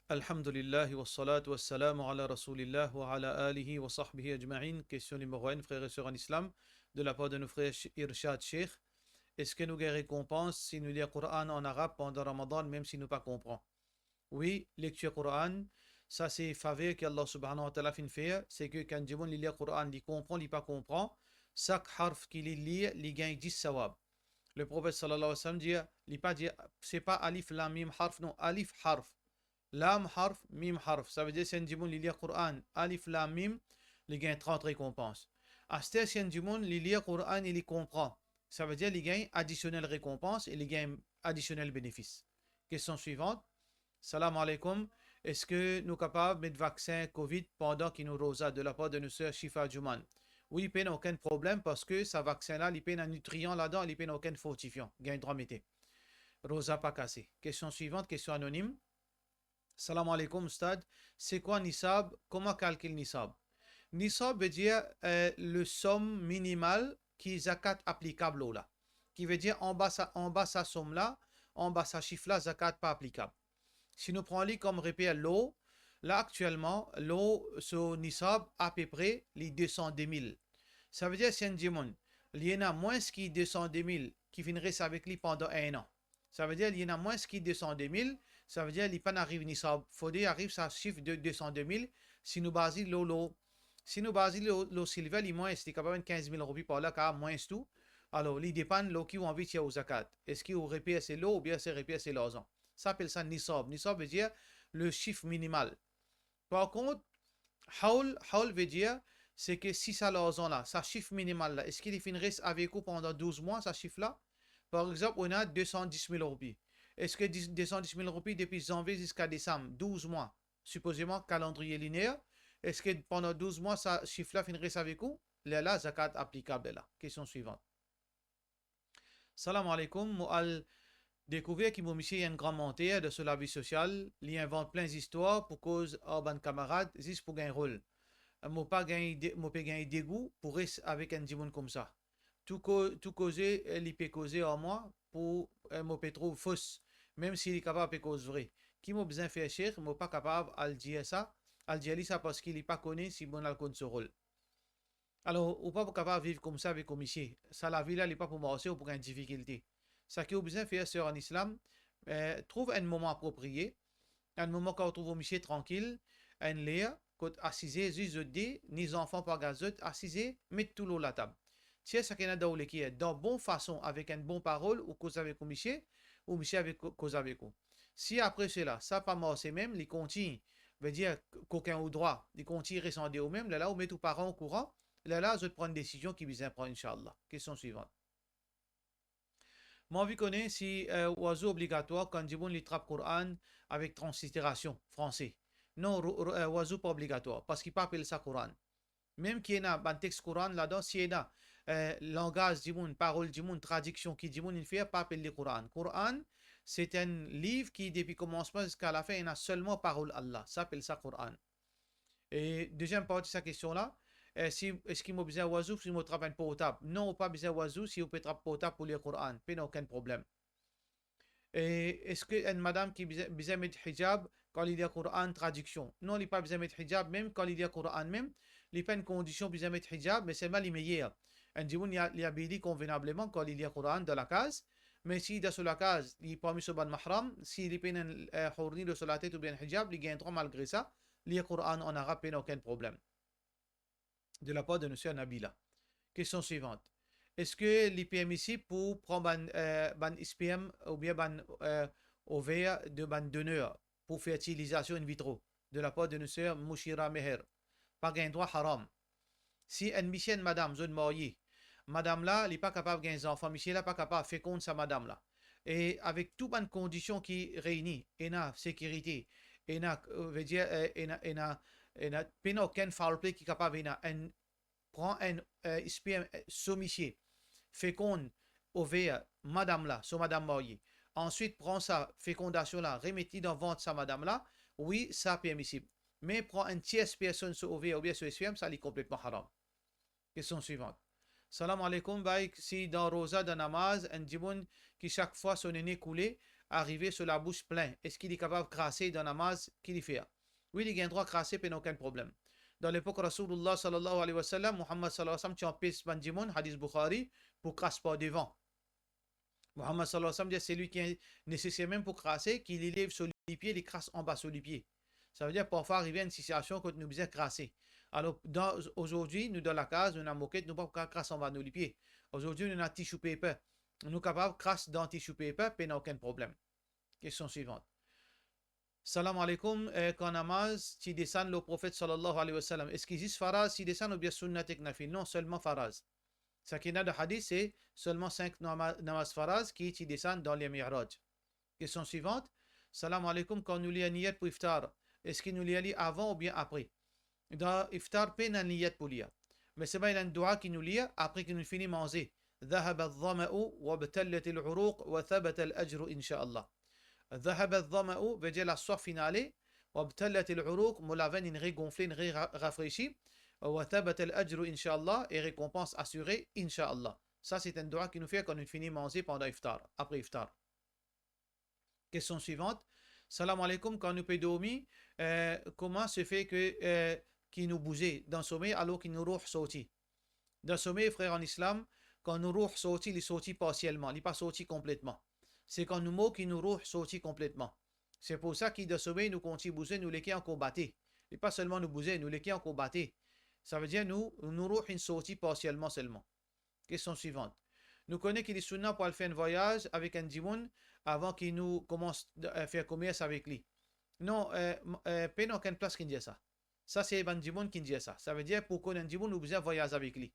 Alhamdulillah wa salatu wa salam ala rasulillah wa ala alihi wa sahbihi ajma'in. Question numéro 1, frères et sœurs en islam, de la part de nos frères Irshad Sheikh. Est-ce que nous gagnons récompense si nous lisons le Coran en arabe pendant Ramadan, même si nous ne comprenons pas? Oui, lecture Coran, ça c'est faveur qu'Allah subhanahu wa ta'ala fait, c'est que quand on lit le Coran, il comprend, il pas comprend, chaque harf qu'il lit, il gagne 10 sawab. Le prophète sallallahu alayhi wa sallam dit, il pas dit, c'est pas alif lam mim harf, non, alif harf. Lam harf, mim harf. Ça veut dire si un djimoun lit le Coran, alif lam mim, il gagne 30 récompenses. Asté si un djimoun lit le Coran, il comprend. Ça veut dire qu'il gagne additionnel récompense et il gagne additionnel bénéfice. Question suivante. Salam alaikum. Est-ce que nous sommes capables de mettre vaccin Covid pendant qu'il nous rosa de la part de nos sœurs Shifa Juman? Oui, il n'y a aucun problème parce que ce vaccin-là, il y a un nutrient là-dedans, il n'y a aucun fortifiant. Il y a un droit mété. Rosa pas cassé. Question suivante, question anonyme. Salam alaikum, stade. C'est quoi Nisab? Comment calculer Nisab? Nisab veut dire le somme minimale qui est zakat applicable au là. Qui veut dire en bas sa somme là, en bas sa chiffre là, zakat pas applicable. Si nous prenons comme repère l'eau, là actuellement, l'eau sur Nisab à peu près les 202 000. Ça veut dire c'est un diamant. Il y en a moins qui 202 000 qui finiraient avec lui pendant un an. Ça veut dire qu'il y en a moins qui 202 000. Ça veut dire qu'il n'y arrive Nisab. Il arrive sa chiffre de 202 000. Si nous basons l'eau, si nous basons l'eau silver, il moins, c'est capable de 15 000 roupies par là, car moins tout. Alors, il dépend de l'eau qui ont envie de au zakat. Est-ce qu'il repère c'est l'eau ou bien c'est repère c'est l'argent? Ça s'appelle ça nisab. Nisab veut dire le chiffre minimal. Par contre, haul veut dire c'est que si ça l'argent là, ça chiffre minimal là, est-ce qu'il finirait avec vous pendant 12 mois, ça chiffre là? Par exemple, on a 210 000 roupies. Est-ce que 210 000 roupies depuis janvier jusqu'à décembre, 12 mois, supposément calendrier linéaire, est-ce que pendant 12 mois, ça chiffre là finirait avec vous? Là, zakat applicable là. Question suivante. Salam alaikum. Moi, découvert qu'il m'a mis un grand menteur de sur la vie sociale. Il invente plein d'histoires pour cause urban camarade, juste pour gagner un rôle. Moi pas gagner dégoût pour rester avec un dimon comme ça. Tout causer, il peut causer en moi pour moi peut trouver fausse, même s'il est capable de causer vrai. Qui m'a besoin faire cher, moi pas capable de dire ça, à dire ça parce qu'il n'est pas connu si bon a ce rôle. Alors, ou pas capable de vivre comme ça avec comme ici. Ça la vie là, il n'est pas pour marcher ou pour une difficulté. Ça qui est besoin faire sur en islam, trouve un moment approprié, un moment quand on trouve au monsieur tranquille, un l'air, quand assisé, juste ni enfants par gazette, assisé, mettez tout l'eau la table. Tiens, ça qu'il y a dans qui est dans bonne façon, avec une bonne parole, ou cause avec monsieur, ou monsieur avec cause avec vous. Si après cela, ça pas marché même, les continue, veut dire qu'aucun au droit, les continue ressembler au même, là, on met tous parents au courant, là, je prends une décision qui vise à prendre, Inch'Allah. Question suivante. Moi, vu connais si oiseau obligatoire quand on lit le Coran avec translittération français. Non, oiseau pas obligatoire parce qu'il pas appelle ça Coran. Même qu'il y a un texte Coran là-dedans, s'il y a langage du monde, parole du monde, traduction qui du monde, il fait pas appeler Coran. Coran, c'est un livre qui, depuis le commencement jusqu'à la fin, il a seulement parole Allah. Ça s'appelle ça Coran. Et deuxième partie de sa question-là, est-ce qu'il m'a besoin d'oiseau si je travaille un portable? Non, pas besoin d'oiseau si vous pouvez travailler portable pour le Coran. Pas aucun problème. Et est-ce qu'une madame qui a besoin de mettre hijab quand il y a Coran traduction? Non, il n'y a pas besoin de mettre hijab, même quand il y a Coran même. Il n'y a pas une condition besoin de mettre hijab, mais c'est mal meilleur. Un dimoun, il y a habillé convenablement quand il y a Coran dans la case. Mais s'il est sur la case, il n'est pas mis sur le mahram. S'il est pas fourni sur la tête ou bien hijab, il gagne trop malgré ça. Il y a Coran en arabe, il n'y a aucun problème. De la part de M. Nabila. Question suivante. Est-ce que les permissible pour prendre un SPM ou bien un ovaire de ban donneur pour fertilisation in vitro de la part de M. Mouchira Meher? Pas un droit haram. Si une mission madame, jeune mariée, madame là, elle n'est pas capable de gagner des enfants, monsieur là, pas capable de féconder sa madame là. Et avec toutes les conditions qui réunissent, il y a sécurité, il y a, veut dire, il n'y a aucun foul play qui est capable de prend un sperme sommicier, féconde ovaire madame là, sur madame mariée. Ensuite, prend sa fécondation là, remettit dans le ventre sa madame là, oui, ça permissible. Mais prend une tierce personne sur ovaire ou bien sur sperme, ça est complètement haram. Question suivante. Salam alaikum, si dans Rosa de namaz, un djimoun qui chaque fois son nez coulé, arrivé sur la bouche pleine, est-ce qu'il est capable de crasser dans la namaz qu'il fait? Oui, il a un droit de crasser, mais aucun problème. Dans l'époque Rasulullah sallallahu alayhi wa sallam, Muhammad sallallahu alayhi wa sallam, tu en pisse Banjimoun, hadith Bukhari, pour crasse pas devant. Muhammad sallallahu alayhi wa sallam dit c'est lui qui est nécessaire même pour crasser, qu'il élève sur les pieds, il crasse en bas sur les pieds. Ça veut dire parfois arriver à une situation quand nous besoin crasser. Alors aujourd'hui, nous dans la case, nous avons moquette, nous ne pouvons pas crasser en bas de nos pieds. Aujourd'hui, nous avons tissue paper. Nous sommes capables de crasser dans tissue paper, mais n'a aucun problème. Question suivante. Salam alaikum, quand namaz, tu descends le prophète sallallahu alayhi wa sallam. Est-ce qu'il existe faraz, si descend ou bien sunnatek nafil? Non, seulement faraz. Ce qui est de hadith, c'est seulement 5 namaz faraz qui descendent dans les mi'raj. Question suivante. Salam alaikum, quand nous lisons niyat pour iftar, est-ce qu'il nous lit avant ou bien après? Dans iftar, pas une niyat pour lire. Mais c'est pas un dua qui nous lit après qu'il nous finit manger. ذهب الظمأ وابتلت العروق وثبت الأجر إن شاء الله. ذهب الظمأ veut dire la soif finale. وابتلت العروق, moulaven une gonflée, une rafraîchie. وثبت الأجر إن شاء الله, et récompense assurée إن شاء الله. Ça c'est un dua qui nous fait quand nous finit manger pendant iftar, après iftar. Question suivante. Salam alaikum, quand nous pouvons dormir, comment se fait que qui nous bougeait dans le sommeil alors qu'il nous roux sorti? Dans le sommeil, frère en islam, quand nous roux sorti, il est sorti partiellement, il n'est pas sorti complètement. C'est quand nous mots qui nous roux sorti complètement. C'est pour ça qu'il dans le sommeil, nous continuons bouger, nous les qui encore battés. Et pas seulement nous bouger, nous les qui encore battés. Ça veut dire nous roux une sortie partiellement seulement. Question suivante. Nous connaissons qu'il est sunnah pour aller faire un voyage avec un djimoun avant qu'il nous commence à faire commerce avec lui. Non, pas dans aucune place qui dit ça. Ça, c'est un djimoun qui dit ça. Ça veut dire pour qu'on ait un djimoun, nous besoin voyager avec lui.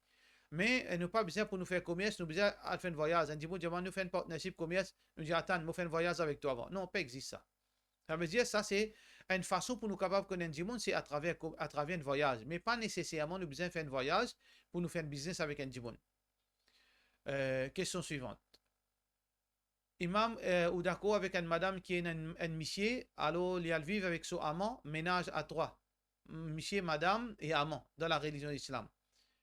Mais nous pas besoin pour nous faire commerce, nous besoin de faire un voyage. Un djimoun dit, nous faire un partnership commerce, nous dit, attends, nous faire un voyage avec toi avant. Non, pas existe ça. Ça veut dire ça, c'est une façon pour nous capables de connaître un djimoun, c'est à travers un voyage. Mais pas nécessairement nous besoin de faire un voyage pour nous faire un business avec un djimoun. Question suivante. Imam ou d'accord avec une madame qui est un monsieur, alors il vivre avec son amant, ménage à 3. Monsieur, madame et amant dans la religion islam.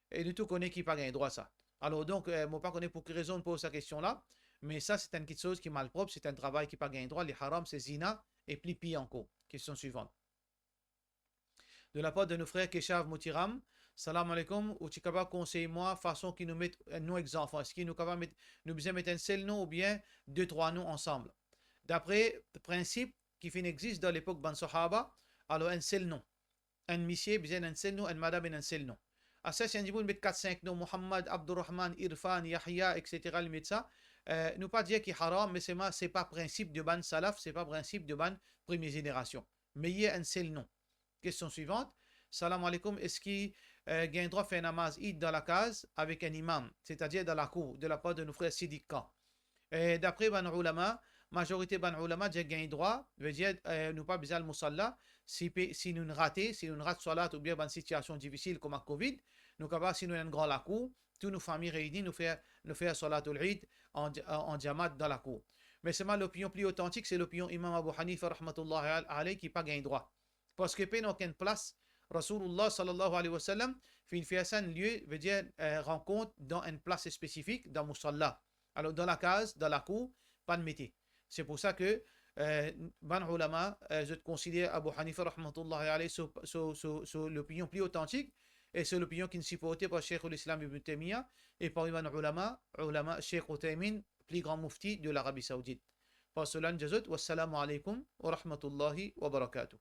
Et nous tous connaissons qui pas gain droit ça. Alors donc, moi pas connais pour quelle raison on pose cette question-là, mais ça c'est une petite chose qui est mal propre, c'est un travail qui pas gain droit, les haram c'est zina et plus pire encore. Question suivante. De la part de nos frères Keshav Moutiram, salam alaikum, ou tu capable conseiller moi façon qui nous met nos exemples. Est-ce qu'il nous capable mettre nous besoin mettre un seul nom ou bien 2-3 noms ensemble? D'après le principe qui existe dans l'époque Ban Sahaba, alors un seul nom. Un monsieur besoin d'un seul nom, un madame un seul nom. À ça, si on dit vous mettez 4-5 noms, Muhammad, Abdurrahman, Irfan, Yahya, etc. Le médecin, nous pas dire qu'il est haram, mais c'est pas principe de ban salaf, c'est pas principe de ban première génération. Mais il y a un seul nom. Question suivante. Salam alaikum. Est-ce qu'il y a un droit de faire un namaz Eid dans la case avec un imam, c'est-à-dire dans la cour, de la part de nos frères Siddiqa? D'après Ban Ulama, majorité Ban Ulama, il y a un droit, veut dire, nous pas besoin de musalla. Si nous ratons, si nous ratons salat ou bien dans une situation difficile comme la Covid, nous capable, si nous avons un grand la cour, toutes nos familles réunies, nous faire salat al-Eid en jamat dans la cour. Mais c'est l'opinion plus authentique, c'est l'opinion Imam Abu Hanifa rahmatullahi alayhi qui n'a pas gain droit. Parce que pas aucune place, Rasulullah sallallahu alayhi wa sallam, fait un lieu, veut dire rencontre dans une place spécifique, dans Musalla. Alors dans la case, dans la cour, pas de métier. C'est pour ça que Ban Ulama, je considère Abu Hanifa rahmatullahi alayhi sur l'opinion plus authentique, et c'est l'opinion qui est supportée par Cheikh l'Islam Ibn Taymiyyah et par Ban Ulama, Cheikh Utaymin, plus grand mufti de l'Arabie Saoudite. Par cela, wassalamu alaikum wa rahmatullahi wa barakatuh.